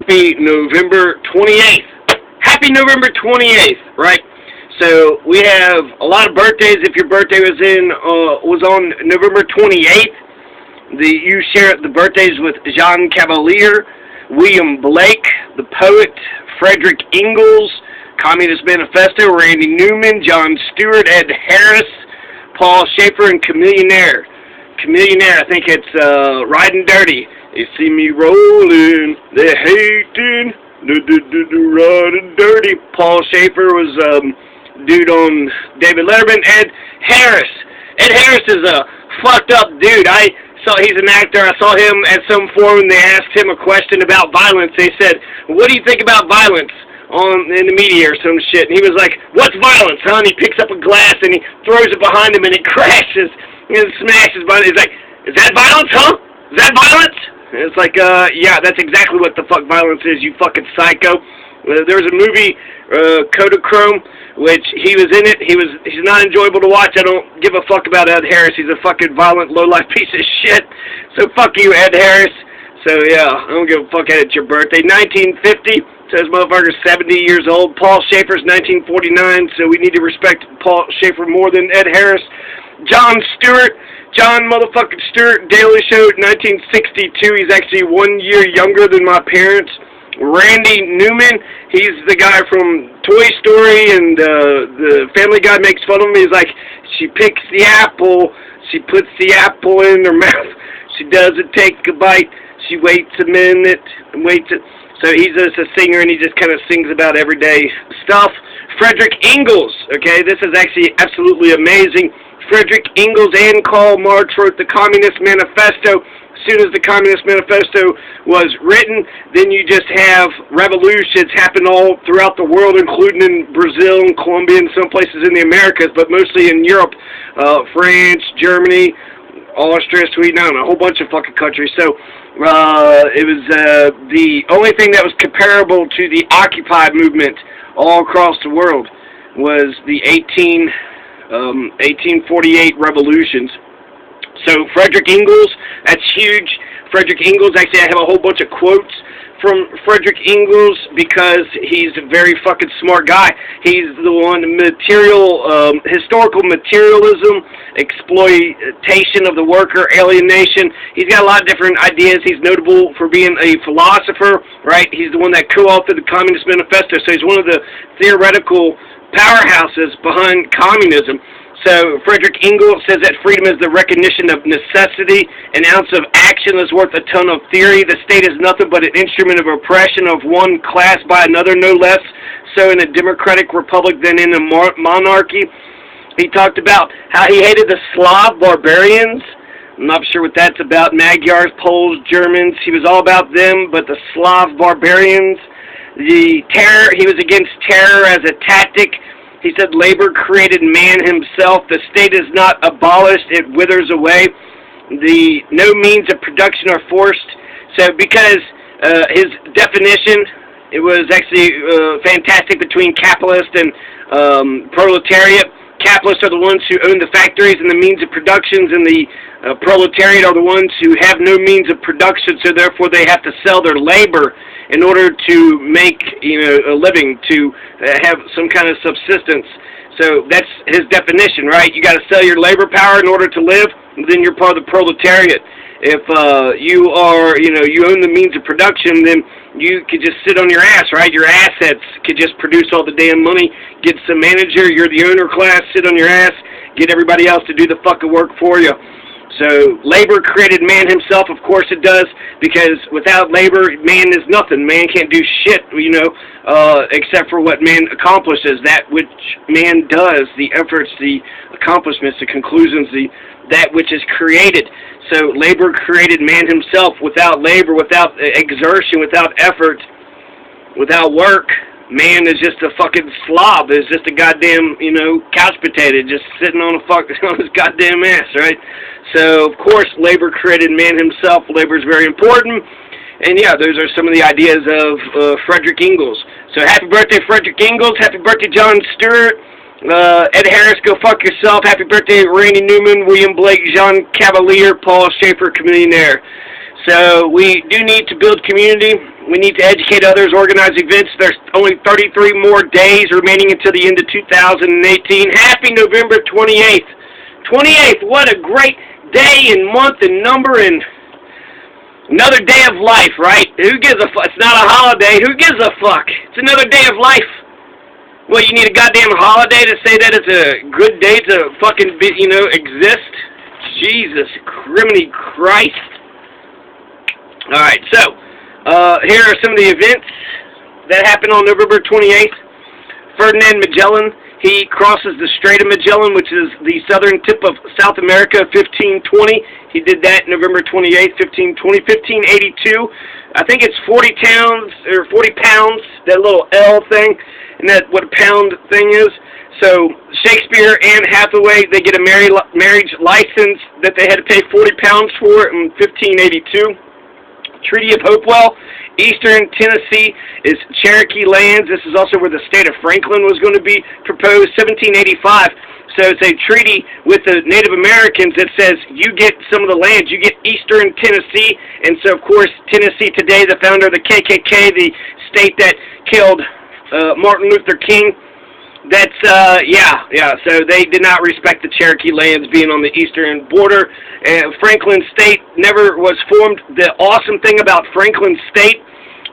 Happy November 28th. Happy November 28th, right? So we have a lot of birthdays. If your birthday was on November 28th, you share the birthdays with Jean Cavalier, William Blake, the poet, Frederick Engels, Communist Manifesto, Randy Newman, Jon Stewart, Ed Harris, Paul Schaefer, and Chamillionaire. Chamillionaire, I think it's Riding Dirty. They see me rolling, they're hating, riding dirty. Paul Schaefer was dude on David Letterman. Ed Harris. Ed Harris is a fucked up dude. He's an actor. I saw him at some forum and they asked him a question about violence. They said, what do you think about violence in the media or some shit? And he was like, what's violence, huh? And he picks up a glass and he throws it behind him and it crashes and smashes behind him. He's like, is that violence, huh? Is that violence? And it's like, yeah, that's exactly what the fuck violence is, you fucking psycho. There was a movie, Kodachrome, which he was in it. He's not enjoyable to watch. I don't give a fuck about Ed Harris. He's a fucking violent, low-life piece of shit. So fuck you, Ed Harris. So yeah, I don't give a fuck at it's your birthday. 1950, says motherfucker's 70 years old. Paul Schaefer's 1949, so we need to respect Paul Schaefer more than Ed Harris. Jon Stewart. John motherfucking Stewart, Daily Show, 1962. He's actually 1 year younger than my parents. Randy Newman, he's the guy from Toy Story, and the Family Guy makes fun of him. He's like, she picks the apple, she puts the apple in her mouth, she doesn't take a bite, she waits a minute, and waits it. So he's just a singer, and he just kind of sings about everyday stuff. Frederick Engels, okay, this is actually absolutely amazing. Frederick Engels and Karl Marx wrote the Communist Manifesto. As soon as the Communist Manifesto was written, then you just have revolutions happen all throughout the world, including in Brazil and Colombia and some places in the Americas, but mostly in Europe, France, Germany, Austria, Sweden, I don't know, a whole bunch of fucking countries. So it was the only thing that was comparable to the Occupy movement all across the world was the 1848 revolutions. So Frederick Engels, that's huge. Frederick Engels, actually I have a whole bunch of quotes from Frederick Engels because he's a very fucking smart guy. He's the one, historical materialism, exploitation of the worker, alienation. He's got a lot of different ideas. He's notable for being a philosopher, right? He's the one that co-authored the Communist Manifesto, so he's one of the theoretical powerhouses behind communism. So Frederick Engels says that freedom is the recognition of necessity. An ounce of action is worth a ton of theory. The state is nothing but an instrument of oppression of one class by another, no less so in a democratic republic than in a monarchy. He talked about how he hated the Slav barbarians. I'm not sure what that's about. Magyars, Poles, Germans. He was all about them, but the Slav barbarians, the terror, he was against terror as a tactic. He said labor created man himself. The state is not abolished, it withers away. No means of production are forced. So because his definition, it was actually fantastic between capitalist and proletariat. Capitalists are the ones who own the factories and the means of productions, and the proletariat are the ones who have no means of production, so therefore they have to sell their labor in order to make a living, to have some kind of subsistence. So that's his definition, right? You got to sell your labor power in order to live, and then you're part of the proletariat. If you are, you own the means of production, then you could just sit on your ass, right? Your assets could just produce all the damn money. Get some manager, you're the owner class, sit on your ass, get everybody else to do the fucking work for you. So labor created man himself, of course it does, because without labor, man is nothing. Man can't do shit, except for what man accomplishes, that which man does, the efforts, the accomplishments, the conclusions, that which is created. So labor created man himself. Without labor, without exertion, without effort, without work, man is just a fucking slob. Is just a goddamn, couch potato, just sitting on his goddamn ass, right? So, of course, labor created man himself. Labor is very important. And, yeah, those are some of the ideas of Frederick Engels. So, happy birthday, Frederick Engels. Happy birthday, Jon Stewart. Ed Harris, go fuck yourself. Happy birthday, Randy Newman, William Blake, Jean Cavalier, Paul Schaefer, Chamillionaire. So we do need to build community. We need to educate others, organize events. There's only 33 more days remaining until the end of 2018. Happy November 28th. 28th, what a great day and month and number and another day of life, right? Who gives a fuck? It's not a holiday. Who gives a fuck? It's another day of life. Well, you need a goddamn holiday to say that it's a good day to fucking, exist? Jesus, criminy Christ. Alright, so, here are some of the events that happened on November 28th. Ferdinand Magellan, he crosses the Strait of Magellan, which is the southern tip of South America, 1520. He did that November 28th, 1520. 1582, I think it's 40 pounds, that little L thing, and that what a pound thing is. So Shakespeare and Hathaway, they get a marriage license that they had to pay 40 pounds for in 1582. Treaty of Hopewell, Eastern Tennessee is Cherokee lands. This is also where the state of Franklin was going to be proposed. 1785. So it's a treaty with the Native Americans that says you get some of the land. You get Eastern Tennessee. And so, of course, Tennessee today, the founder of the KKK, the state that killed Martin Luther King. That's, so they did not respect the Cherokee lands being on the eastern border. Franklin State never was formed. The awesome thing about Franklin State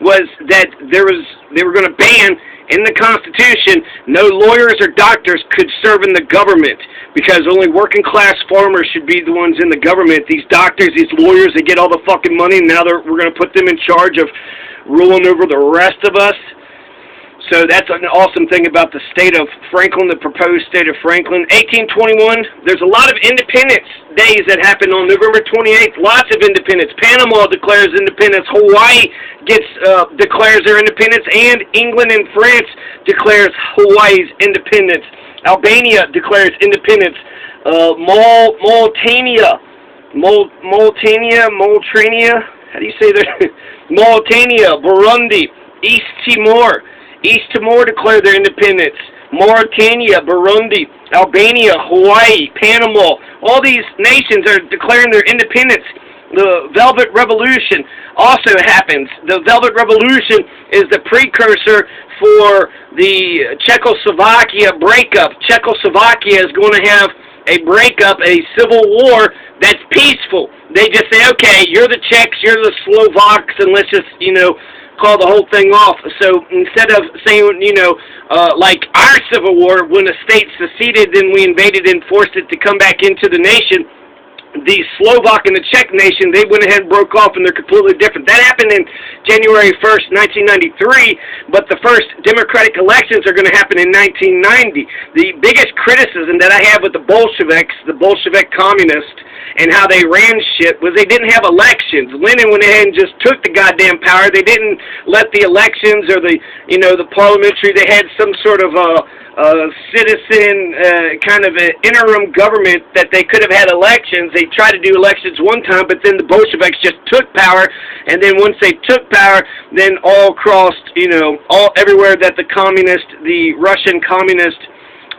was that they were going to ban, in the Constitution, no lawyers or doctors could serve in the government because only working class farmers should be the ones in the government. These doctors, these lawyers, they get all the fucking money, and now we're going to put them in charge of ruling over the rest of us. So that's an awesome thing about the state of Franklin, the proposed state of Franklin. 1821, there's a lot of independence days that happen on November 28th. Lots of independence. Panama declares independence. Hawaii declares their independence. And England and France declares Hawaii's independence. Albania declares independence. Mauritania, how do you say that? Mauritania, Burundi, East Timor declared their independence. Mauritania, Burundi, Albania, Hawaii, Panama, all these nations are declaring their independence. The Velvet Revolution also happens. The Velvet Revolution is the precursor for the Czechoslovakia breakup. Czechoslovakia is going to have a breakup, a civil war that's peaceful. They just say, okay, you're the Czechs, you're the Slovaks, and let's just, call the whole thing off. So instead of saying, like our Civil War, when a state seceded, then we invaded and forced it to come back into the nation, the Slovak and the Czech nation, they went ahead and broke off, and they're completely different. That happened in January 1st, 1993, but the first democratic elections are going to happen in 1990. The biggest criticism that I have with the Bolsheviks, the Bolshevik communists, and how they ran shit was they didn't have elections. Lenin went ahead and just took the goddamn power. They didn't let the elections or the parliamentary, they had some sort of citizen kind of an interim government that they could have had elections. They tried to do elections one time, but then the Bolsheviks just took power, and then once they took power, then all crossed, everywhere that the Russian communist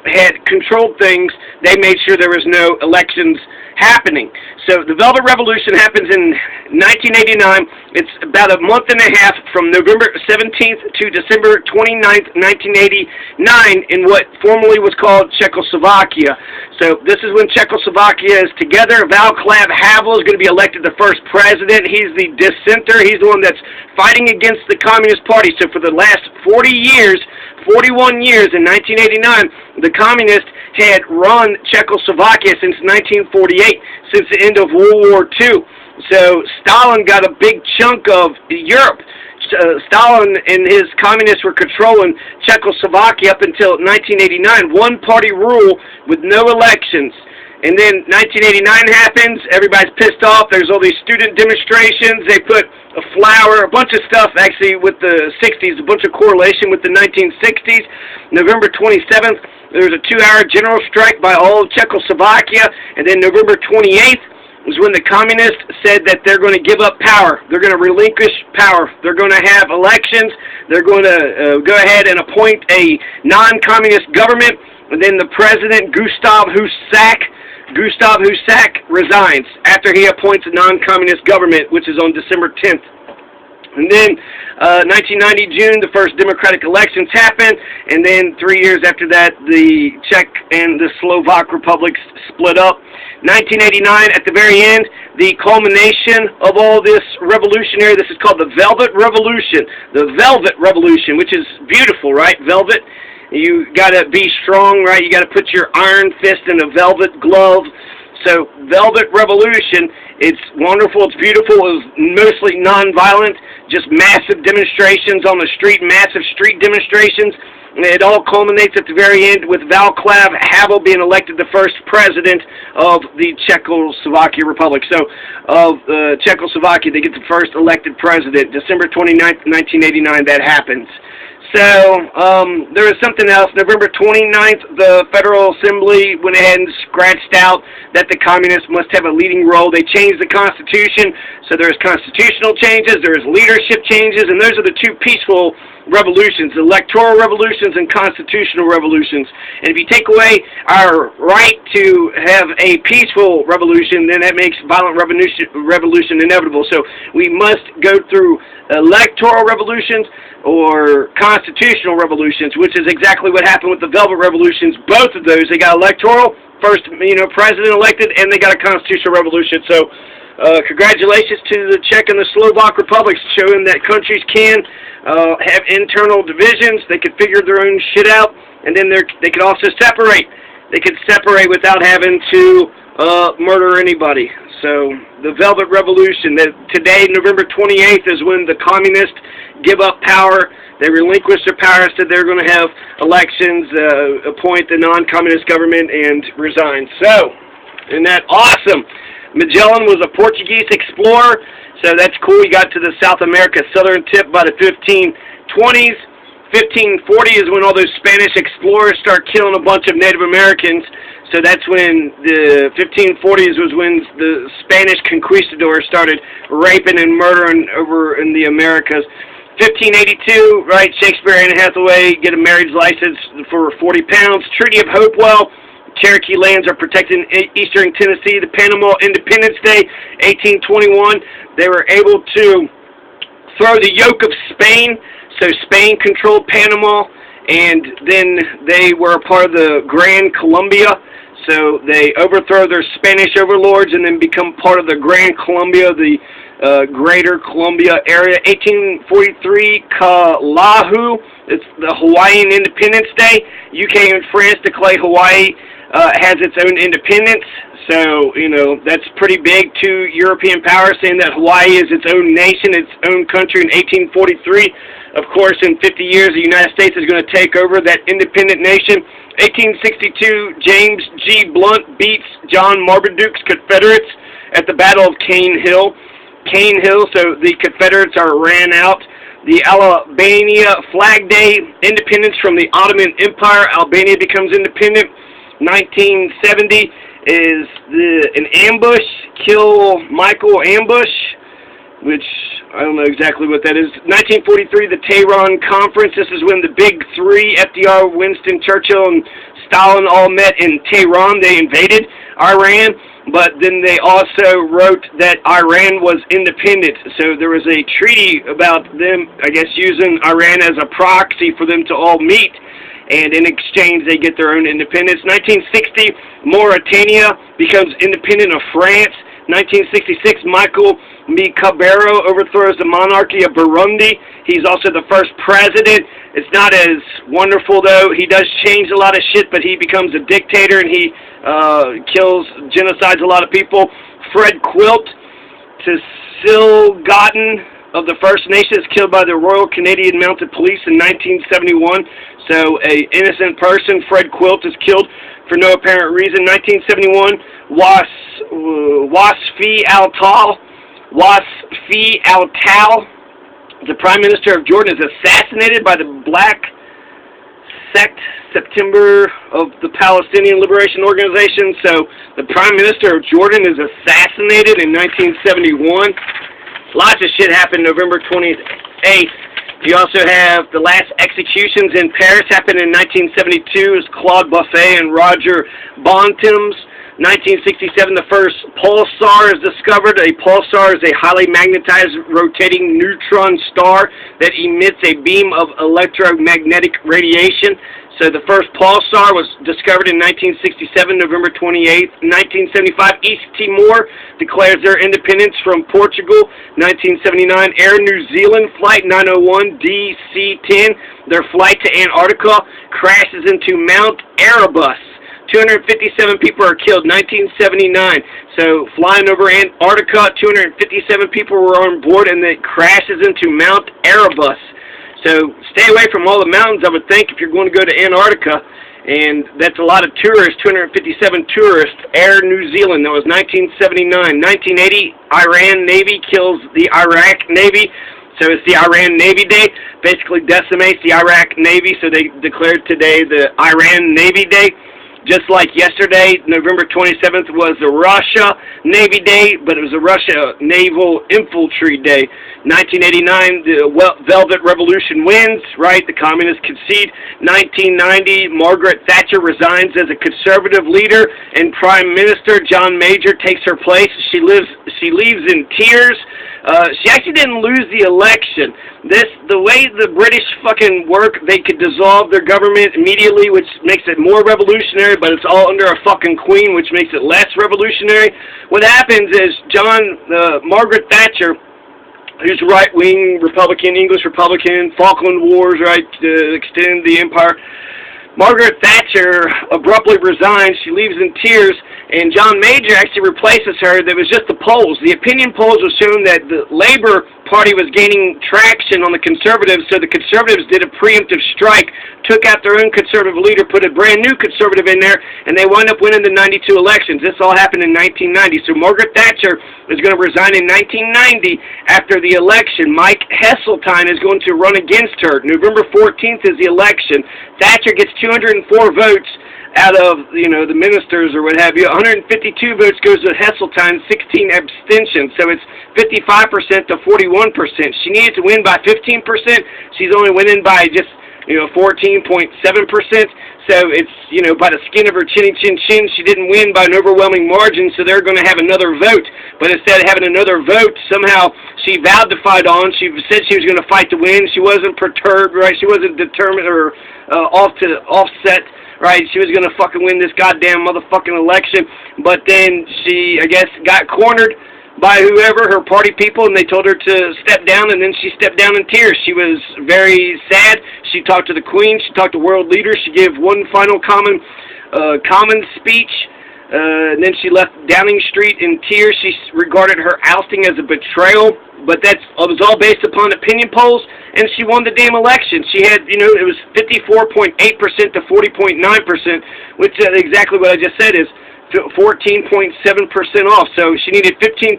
had controlled things, they made sure there was no elections happening. So the Velvet Revolution happens in 1989. It's about a month and a half from November 17th to December 29th, 1989 in what formerly was called Czechoslovakia. So this is when Czechoslovakia is together. Václav Havel is going to be elected the first president. He's the dissenter. He's the one that's fighting against the Communist Party. So for the last 41 years, in 1989, the communists had run Czechoslovakia since 1948, since the end of World War II. So Stalin got a big chunk of Europe. Stalin and his communists were controlling Czechoslovakia up until 1989, one-party rule with no elections. And then 1989 happens, everybody's pissed off, there's all these student demonstrations, they put a flower, a bunch of stuff actually with the 60s, a bunch of correlation with the 1960s. November 27th, there was a 2-hour general strike by all of Czechoslovakia, and then November 28th was when the communists said that they're going to give up power. They're going to relinquish power. They're going to have elections. They're going to go ahead and appoint a non-communist government. And then the president, Gustav Husak, Gustav Husak resigns after he appoints a non-communist government, which is on December 10th. And then 1990 June, the first democratic elections happened, and then 3 years after that, the Czech and the Slovak republics split up. 1989, at the very end, the culmination of all this revolutionary, this is called the Velvet Revolution. The Velvet Revolution, which is beautiful, right? Velvet. You gotta be strong, right? You gotta put your iron fist in a velvet glove. So, Velvet Revolution, it's wonderful, it's beautiful, it was mostly non-violent, just massive demonstrations on the street, massive street demonstrations. And it all culminates at the very end with Václav Havel being elected the first president of the Czechoslovakia Republic. So, of Czechoslovakia, they get the first elected president. December 29th, 1989, that happens. So, there was something else. November 29th, the Federal Assembly went ahead and scratched out that the communists must have a leading role. They changed the Constitution, so there's constitutional changes, there's leadership changes, and those are the two peaceful revolutions, electoral revolutions and constitutional revolutions. And if you take away our right to have a peaceful revolution, then that makes violent revolution inevitable. So we must go through electoral revolutions or constitutional revolutions, which is exactly what happened with the Velvet Revolutions. Both of those, they got electoral, first, president elected, and they got a constitutional revolution. So, congratulations to the Czech and the Slovak republics, showing that countries can have internal divisions. They could figure their own shit out, and then they could also separate. They could separate without having to murder anybody. So, the Velvet Revolution, today, November 28th, is when the communists give up power. They relinquish their power, said they're going to have elections, appoint the non-communist government, and resign. So, isn't that awesome? Magellan was a Portuguese explorer, so that's cool. He got to the South America southern tip by the 1520s. 1540 is when all those Spanish explorers start killing a bunch of Native Americans. So that's when the 1540s was when the Spanish conquistadors started raping and murdering over in the Americas. 1582, right, Shakespeare and Anne Hathaway get a marriage license for 40 pounds. Treaty of Hopewell, Cherokee lands are protected in eastern Tennessee. The Panama Independence Day, 1821, they were able to throw the yoke of Spain. So Spain controlled Panama, and then they were a part of the Gran Colombia. So they overthrow their Spanish overlords and then become part of the Gran Colombia, the Greater Columbia area. 1843, Ka'alahu, it's the Hawaiian Independence Day. UK and France declare Hawaii has its own independence. So, that's pretty big. Two European powers saying that Hawaii is its own nation, its own country in 1843. Of course, in 50 years, the United States is going to take over that independent nation. 1862, James G. Blunt beats John Marmaduke's Confederates at the Battle of Cane Hill. Cane Hill, so the Confederates are ran out. The Albania Flag Day, independence from the Ottoman Empire. Albania becomes independent. 1970 is an ambush, Kill Michael ambush, which I don't know exactly what that is. 1943, the Tehran Conference. This is when the big three, FDR, Winston Churchill, and Stalin all met in Tehran. They invaded Iran, but then they also wrote that Iran was independent. So there was a treaty about them, I guess, using Iran as a proxy for them to all meet. And in exchange, they get their own independence. 1960, Mauritania becomes independent of France. 1966, Michael Mikabero overthrows the monarchy of Burundi. He's also the first president. It's not as wonderful, though. He does change a lot of shit, but he becomes a dictator, and he genocides a lot of people. Fred Quilt, Tsilgotten of the First Nations, killed by the Royal Canadian Mounted Police in 1971. So, an innocent person, Fred Quilt, is killed for no apparent reason. 1971, Wasfi Al-Tal, the Prime Minister of Jordan, is assassinated by the Black Sect September of the Palestinian Liberation Organization. So, the Prime Minister of Jordan is assassinated in 1971. Lots of shit happened November 28th. You also have the last executions in Paris happened in 1972. It's Claude Buffet and Roger Bontemps. 1967, the first pulsar is discovered. A pulsar is a highly magnetized rotating neutron star that emits a beam of electromagnetic radiation. So the first pulsar was discovered in 1967, November 28th. 1975, East Timor declares their independence from Portugal. 1979, Air New Zealand Flight 901 DC-10, their flight to Antarctica, crashes into Mount Erebus. 257 people are killed. 1979, so flying over Antarctica, 257 people were on board, and it crashes into Mount Erebus. So stay away from all the mountains, I would think, if you're going to go to Antarctica. And that's a lot of tourists, 257 tourists. Air New Zealand, that was 1979. 1980, Iran Navy kills the Iraq Navy. So it's the Iran Navy Day. Basically decimates the Iraq Navy, so they declared today the Iran Navy Day. Just like yesterday, November 27th was the Russia Navy Day, but it was the Russia Naval Infantry Day. 1989, the Velvet Revolution wins, right? The communists concede. 1990, Margaret Thatcher resigns as a conservative leader, and Prime Minister John Major takes her place. She leaves in tears. She actually didn't lose the election. The way the British fucking work, they could dissolve their government immediately, which makes it more revolutionary, but it's all under a fucking queen, which makes it less revolutionary. What happens is Margaret Thatcher, who's right-wing Republican, English Republican, Falkland Wars, right, to extend the empire. Margaret Thatcher abruptly resigns. She leaves in tears, and John Major actually replaces her. That was just the polls. The opinion polls were showing that the Labour Party was gaining traction on the Conservatives, so the Conservatives did a preemptive strike, took out their own conservative leader, put a brand new conservative in there, and they wound up winning the 92 elections. This all happened in 1990. So Margaret Thatcher is going to resign in 1990 after the election. Mike Heseltine is going to run against her. November 14th is the election. Thatcher gets 204 votes out of, the ministers or what have you. 152 votes goes to Heseltine, 16 abstentions. So it's 55% to 41%. She needed to win by 15%. She's only winning by just 14.7%. So it's, by the skin of her chinny chin chin, she didn't win by an overwhelming margin, so they're going to have another vote. But instead of having another vote, somehow she vowed to fight on. She said she was going to fight to win. She wasn't perturbed, right? She wasn't determined or offset, right? She was going to fucking win this goddamn motherfucking election. But then she, I guess, got cornered by whoever, her party people, and they told her to step down, and then she stepped down in tears. She was very sad. She talked to the Queen. She talked to world leaders. She gave one final common speech, and then she left Downing Street in tears. She regarded her ousting as a betrayal, but it was all based upon opinion polls, and she won the damn election. She had, it was 54.8% to 40.9%, which exactly what I just said is 14.7% off. So she needed 15%.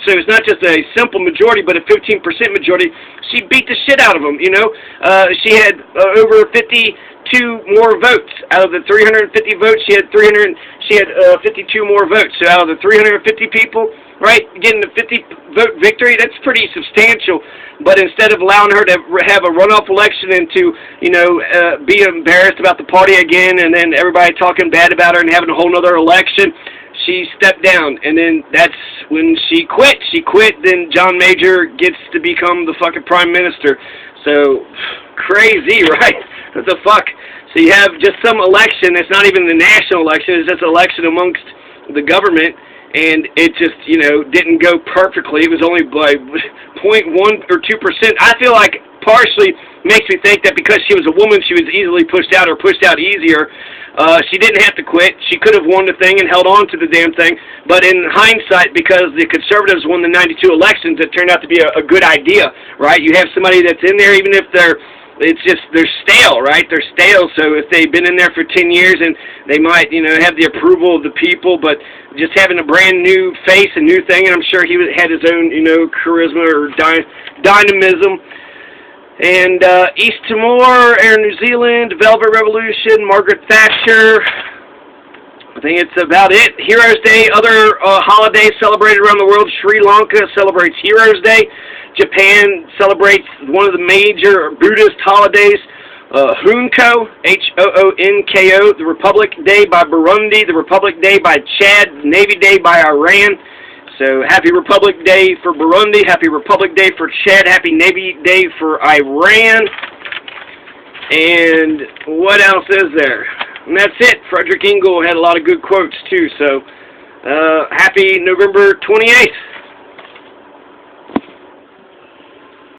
So it's not just a simple majority, but a 15% majority. She beat the shit out of them. She had over 52 more votes out of the 350 votes. She had 52 more votes. So out of the 350 people, right, getting the 50-vote victory, that's pretty substantial. But instead of allowing her to have a runoff election and to, be embarrassed about the party again, and then everybody talking bad about her and having a whole other election, she stepped down. And then that's when she quit. She quit, then John Major gets to become the fucking prime minister. So, crazy, right? What the fuck? So you have just some election. It's not even the national election. It's just an election amongst the government. And it just, didn't go perfectly. It was only by 0.1 or 2%. I feel like partially makes me think that because she was a woman, she was easily pushed out or pushed out easier. She didn't have to quit. She could have won the thing and held on to the damn thing. But in hindsight, because the Conservatives won the 92 elections, it turned out to be a good idea, right? You have somebody that's in there, even if they're stale, right? They're stale, so if they've been in there for 10 years and they might, have the approval of the people, but just having a brand new face, a new thing, and I'm sure he had his own, charisma or dynamism. And East Timor, Air New Zealand, Velvet Revolution, Margaret Thatcher. I think it's about it. Heroes Day, other holidays celebrated around the world. Sri Lanka celebrates Heroes Day. Japan celebrates one of the major Buddhist holidays, Hoonko, Hoonko, the Republic Day by Burundi, the Republic Day by Chad, Navy Day by Iran. So happy Republic Day for Burundi, happy Republic Day for Chad, happy Navy Day for Iran. And what else is there? And that's it. Frederick Engel had a lot of good quotes too. So happy November 28th.